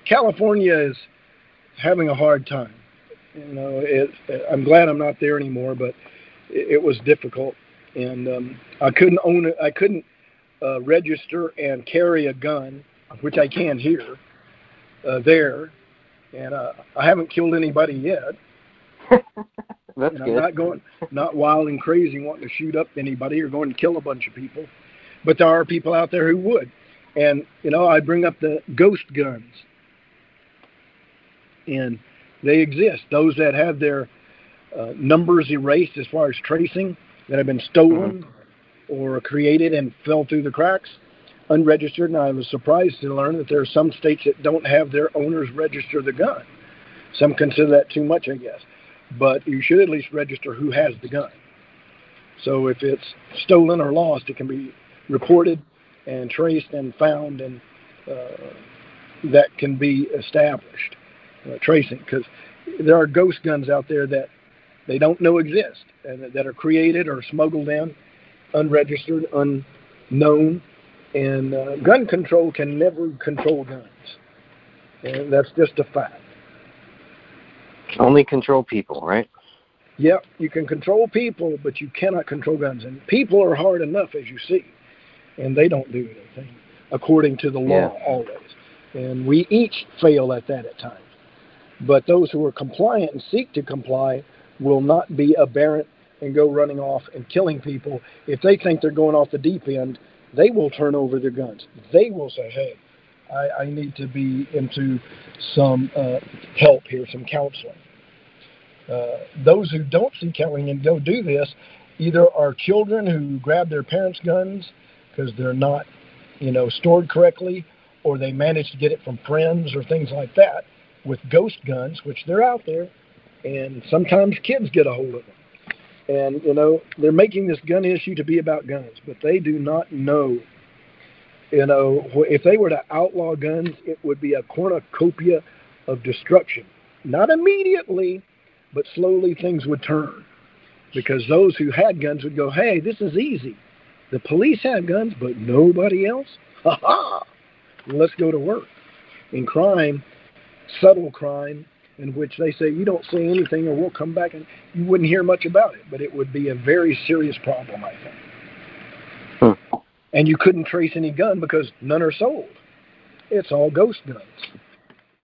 California is having a hard time. I'm glad I'm not there anymore, but it was difficult, and I couldn't own it. I couldn't register and carry a gun, which I can here, there, and I haven't killed anybody yet. That's and good. I'm not wild and crazy wanting to shoot up anybody or going to kill a bunch of people, but there are people out there who would. And I bring up the ghost guns, and they exist. Those that have their numbers erased as far as tracing, that have been stolen or created and fell through the cracks, unregistered. And I was surprised to learn that there are some states that don't have their owners register the gun. Some consider that too much, I guess. But you should at least register who has the gun. So if it's stolen or lost, it can be reported and traced and found, and that can be established, tracing. Because there are ghost guns out there that they don't know exist, and that are created or smuggled in, unregistered, unknown. And gun control can never control guns. And that's just a fact. Only control people, right? Yep, you can control people, but you cannot control guns. And people are hard enough, as you see, and they don't do anything according to the law always. And we each fail at that at times. But those who are compliant and seek to comply will not be aberrant and go running off and killing people. If they think they're going off the deep end, they will turn over their guns. They will say, hey, I need to be into some help here, some counseling. Those who don't seek counseling and don't do this either are children who grab their parents' guns because they're not, stored correctly, or they manage to get it from friends or things like that with ghost guns, which they're out there, and sometimes kids get a hold of them. And, they're making this gun issue to be about guns, but they do not know. If they were to outlaw guns, it would be a cornucopia of destruction. Not immediately, but slowly things would turn. Because those who had guns would go, hey, this is easy. The police have guns, but nobody else? Ha-ha! Let's go to work. In crime, subtle crime, in which they say, you don't say anything or we'll come back, and you wouldn't hear much about it. But it would be a very serious problem, I think. And you couldn't trace any gun because none are sold. It's all ghost guns.